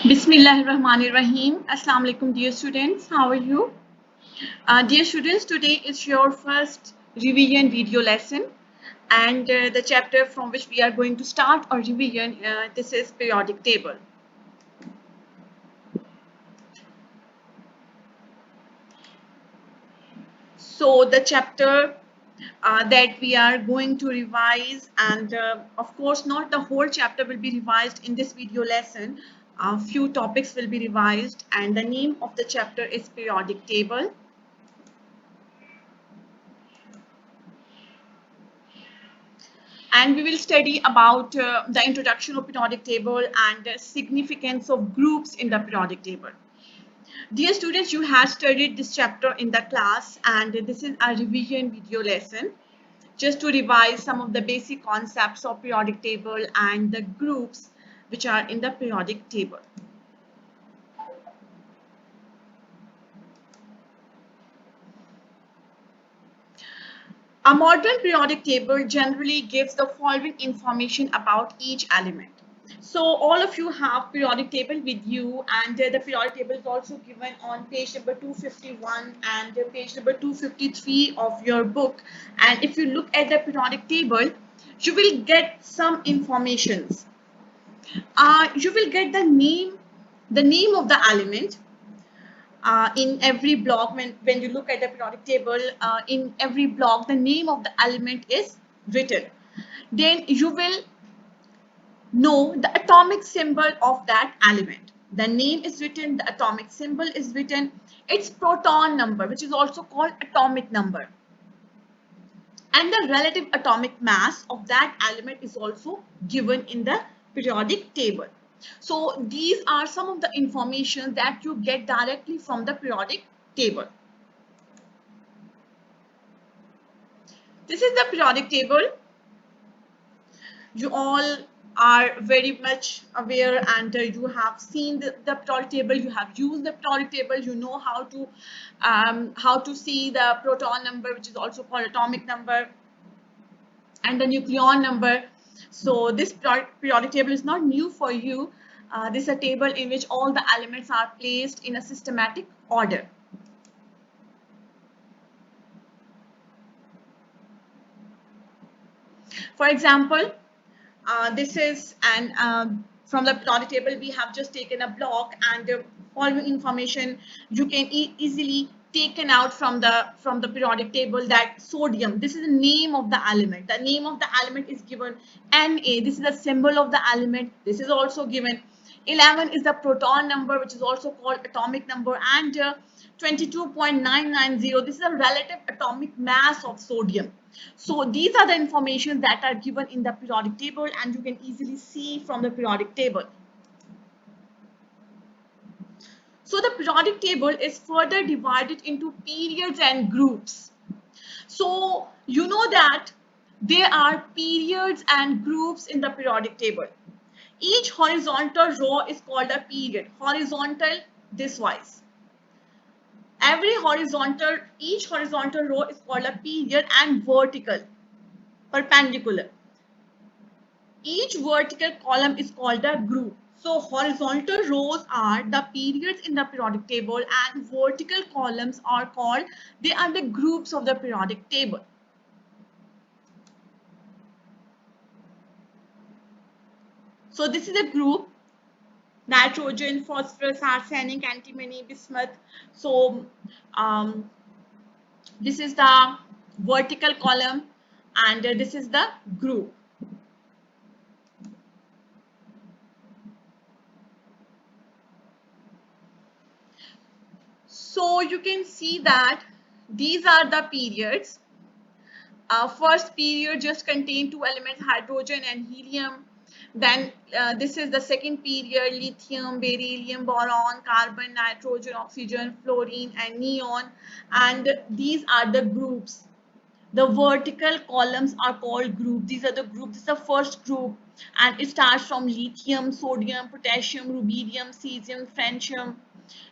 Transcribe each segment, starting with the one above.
Bismillahirrahmanirrahim. Assalamu alaikum, dear students. How are you? Dear students, today is your first revision video lesson, and the chapter from which we are going to start our revision. This is periodic table. So the chapter that we are going to revise, and of course, not the whole chapter will be revised in this video lesson. A few topics will be revised, and the name of the chapter is periodic table. And we will study about the introduction of periodic table and the significance of groups in the periodic table. Dear students, you have studied this chapter in the class, and this is a revision video lesson just to revise some of the basic concepts of periodic table and the groups which are in the periodic table. A modern periodic table generally gives the following information about each element. So all of you have periodic table with you, and the periodic table is also given on page number 251 and page number 253 of your book. And if you look at the periodic table, you will get some informations. You will get the name of the element. In every block, when you look at the periodic table, in every block the name of the element is written. Then you will know the atomic symbol of that element. The name is written, the atomic symbol is written, its proton number, which is also called atomic number, and the relative atomic mass of that element is also given in the periodic table. So these are some of the information that you get directly from the periodic table. This is the periodic table. You all are very much aware, and you have seen the periodic table, you have used the periodic table, you know how to see the proton number, which is also called atomic number, and the nucleon number. So this periodic table is not new for you. This is a table in which all the elements are placed in a systematic order. For example, this is from the periodic table we have just taken a block, and the following information you can easily taken out from the periodic table, that sodium, this is the name of the element. The name of the element is given Na. This is the symbol of the element. This is also given. 11 is the proton number, which is also called atomic number, and 22.990, this is a relative atomic mass of sodium. So these are the information that are given in the periodic table, and you can easily see from the periodic table. So the periodic table is further divided into periods and groups. So you know that there are periods and groups in the periodic table. Each horizontal row is called a period. Horizontal, this wise. Each horizontal row is called a period, and vertical, perpendicular. Each vertical column is called a group. So horizontal rows are the periods in the periodic table, and vertical columns are called, they are the groups of the periodic table. So this is a group: nitrogen, phosphorus, arsenic, antimony, bismuth. So this is the vertical column, and this is the group. So you can see that these are the periods. First period just contained two elements, hydrogen and helium. Then this is the second period: lithium, beryllium, boron, carbon, nitrogen, oxygen, fluorine, and neon. And these are the groups. The vertical columns are called group. These are the groups. This is the first group, and it starts from lithium, sodium, potassium, rubidium, cesium, francium.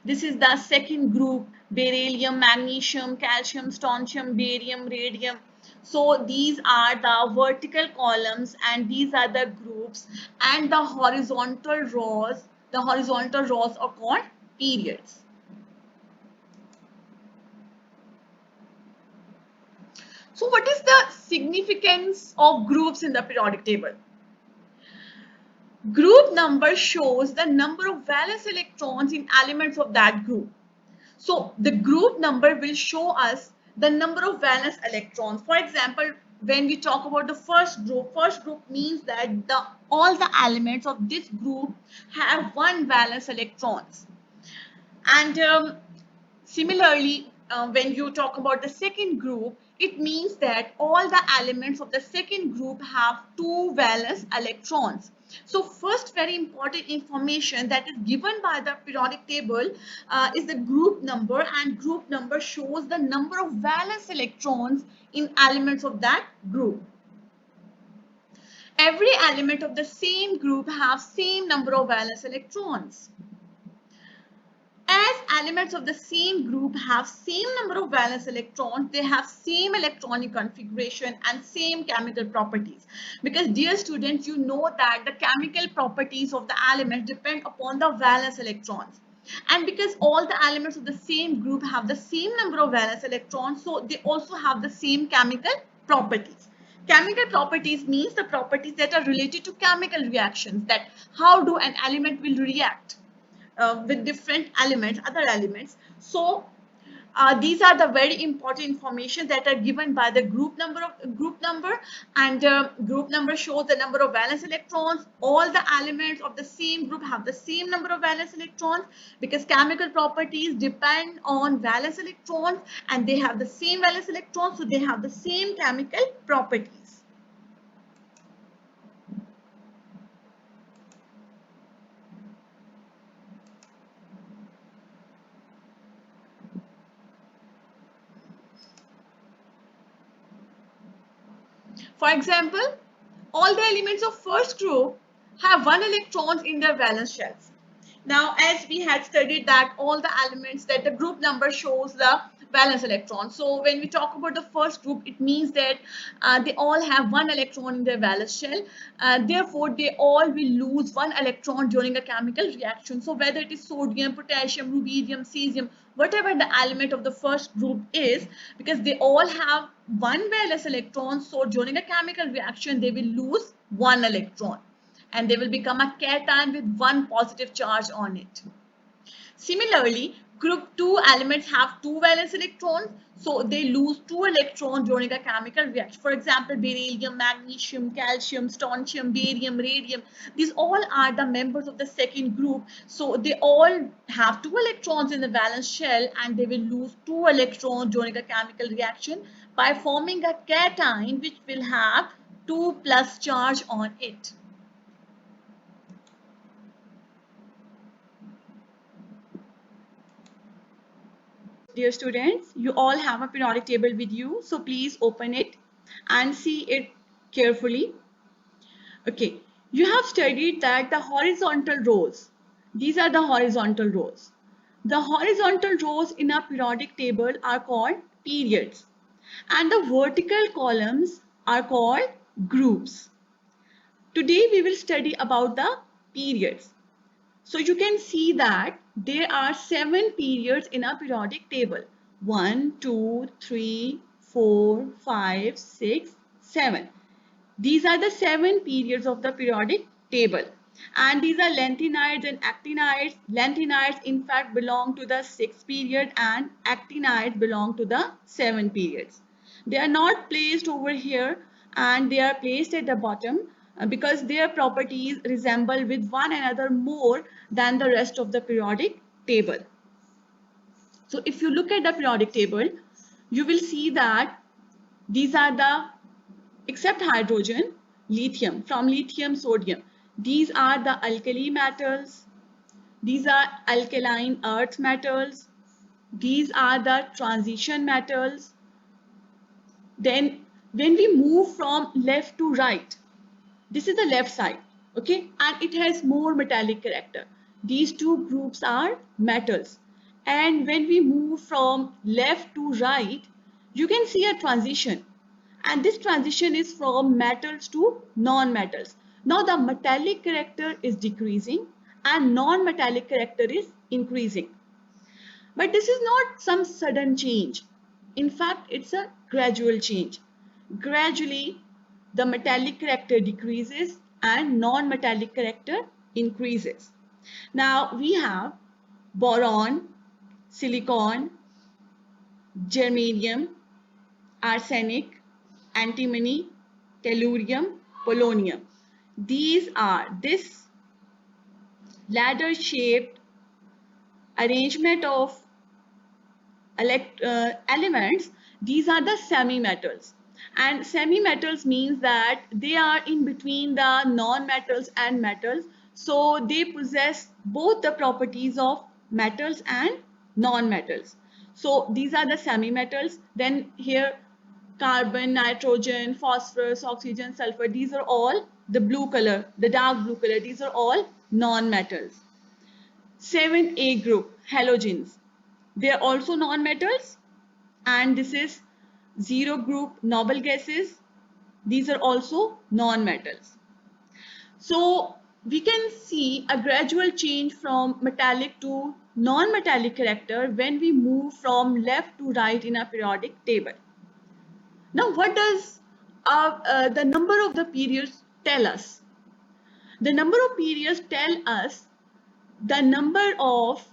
This is the second group: beryllium, magnesium, calcium, strontium, barium, radium. So these are the vertical columns, and these are the groups, and the horizontal rows The horizontal rows are called periods. So what is the significance of groups in the periodic table? Group number shows the number of valence electrons in elements of that group. So the group number will show us the number of valence electrons. For example, when we talk about the first group means that all the elements of this group have one valence electrons. And similarly, when you talk about the second group, it means that all the elements of the second group have two valence electrons. So first very important information that is given by the periodic table is the group number, and group number shows the number of valence electrons in elements of that group. Every element of the same group have same number of valence electrons. As elements of the same group have same number of valence electrons, they have same electronic configuration and same chemical properties. Because dear students, you know that the chemical properties of the element depend upon the valence electrons. And because all the elements of the same group have the same number of valence electrons, so they also have the same chemical properties. Chemical properties means the properties that are related to chemical reactions, that how do an element will react with different elements, other elements. So these are the very important information that are given by the group number, and group number shows the number of valence electrons. All the elements of the same group have the same number of valence electrons, because chemical properties depend on valence electrons and they have the same valence electrons, so they have the same chemical properties. For example, all the elements of first group have one electrons in their valence shells. Now, as we had studied that all the elements, that the group number shows the valence electron. So when we talk about the first group, it means that they all have one electron in their valence shell. Therefore, they all will lose one electron during a chemical reaction. So whether it is sodium, potassium, rubidium, cesium, whatever the element of the first group is, because they all have one valence electron, so during a chemical reaction, they will lose one electron and they will become a cation with one positive charge on it. Similarly, group 2 elements have two valence electrons, so they lose two electrons during a chemical reaction. For example, beryllium, magnesium, calcium, strontium, barium, radium, these all are the members of the second group, so they all have two electrons in the valence shell and they will lose two electrons during a chemical reaction by forming a cation which will have 2+ charge on it. Dear students, you all have a periodic table with you, so please open it and see it carefully. Okay, you have studied that the horizontal rows, these are the horizontal rows. The horizontal rows in a periodic table are called periods, and the vertical columns are called groups. Today we will study about the periods. So you can see that there are 7 periods in a periodic table. 1, 2, 3, 4, 5, 6, 7. These are the 7 periods of the periodic table. And these are lanthanides and actinides. Lanthanides in fact belong to the 6th period and actinides belong to the 7 periods. They are not placed over here and they are placed at the bottom because their properties resemble with one another more than the rest of the periodic table. So if you look at the periodic table, you will see that these are the, except hydrogen, lithium, from lithium, sodium. These are the alkali metals. These are alkaline earth metals. These are the transition metals. Then when we move from left to right, this is the left side, okay, and it has more metallic character. These two groups are metals. And when we move from left to right, you can see a transition. And this transition is from metals to non-metals. Now the metallic character is decreasing and non-metallic character is increasing. But this is not some sudden change. In fact, it's a gradual change. Gradually, the metallic character decreases and non-metallic character increases. Now we have boron, silicon, germanium, arsenic, antimony, tellurium, polonium. This ladder shaped arrangement of elements. These are the semi-metals, and semi-metals means that they are in between the non-metals and metals, so they possess both the properties of metals and non-metals. So these are the semi-metals. Then here, carbon, nitrogen, phosphorus, oxygen, sulfur, these are all the blue color, the dark blue color, these are all non-metals. 7A group, halogens, they are also non-metals, and this is 0 group, noble gases. These are also non-metals. So we can see a gradual change from metallic to non-metallic character when we move from left to right in a periodic table. Now, what does the number of the periods tell us? The number of periods tell us the number of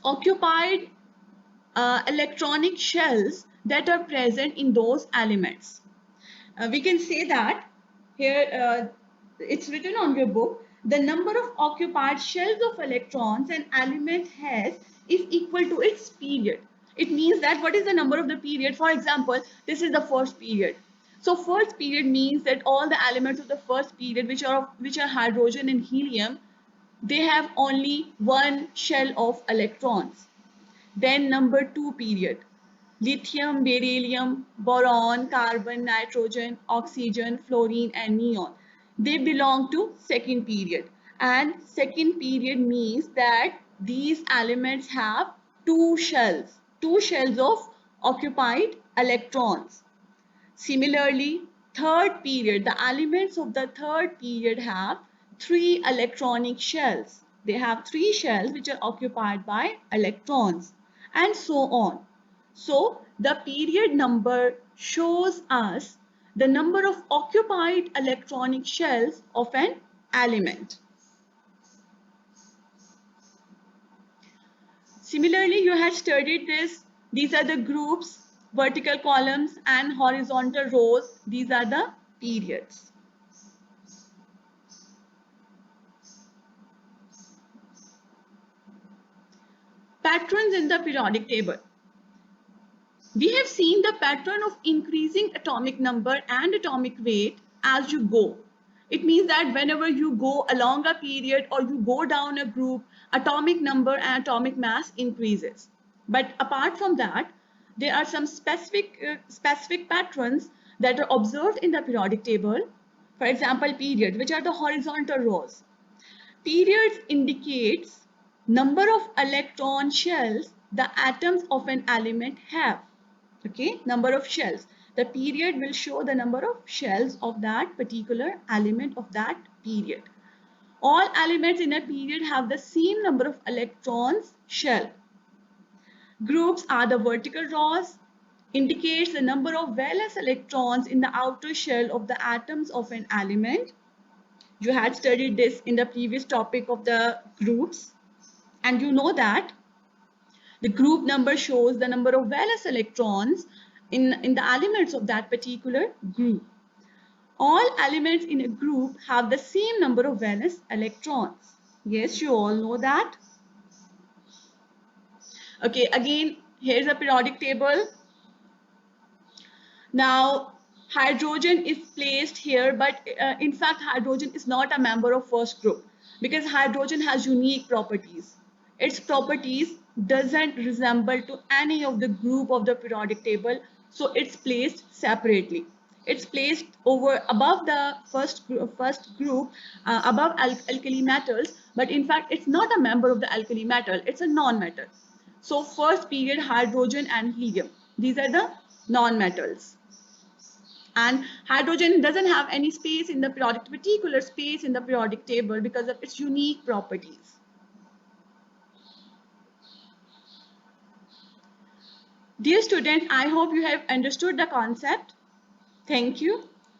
occupied electronic shells that are present in those elements. We can say that here it's written on your book, the number of occupied shells of electrons an element has is equal to its period. It means that what is the number of the period? For example, this is the first period. So first period means that all the elements of the first period, which are hydrogen and helium, they have only one shell of electrons. Then number 2 period, lithium, beryllium, boron, carbon, nitrogen, oxygen, fluorine and neon. They belong to second period. And second period means that these elements have two shells of occupied electrons. Similarly, third period, the elements of the third period have 3 electronic shells. They have 3 shells which are occupied by electrons, and so on. So the period number shows us the number of occupied electronic shells of an element. Similarly, you have studied this. These are the groups, vertical columns and horizontal rows. These are the periods. Patterns in the periodic table. We have seen the pattern of increasing atomic number and atomic weight as you go. It means that whenever you go along a period or you go down a group, atomic number and atomic mass increases. But apart from that, there are some specific patterns that are observed in the periodic table. For example, periods, which are the horizontal rows. Periods indicates number of electron shells the atoms of an element have. Okay, number of shells. The period will show the number of shells of that particular element of that period. All elements in a period have the same number of electrons shell. Groups are the vertical rows, indicates the number of valence electrons in the outer shell of the atoms of an element. You had studied this in the previous topic of the groups, and you know that the group number shows the number of valence electrons in the elements of that particular group. All elements in a group have the same number of valence electrons. Yes, you all know that. Okay, again, here's a periodic table. Now, hydrogen is placed here, but in fact, hydrogen is not a member of first group because hydrogen has unique properties. Its properties doesn't resemble to any of the group of the periodic table, so it's placed separately. It's placed above the first group, above alkali metals, but in fact, it's not a member of the alkali metal. It's a non-metal. So first period, hydrogen and helium. These are the non-metals. And hydrogen doesn't have any space in the particular space in the periodic table because of its unique properties. Dear student, I hope you have understood the concept. Thank you.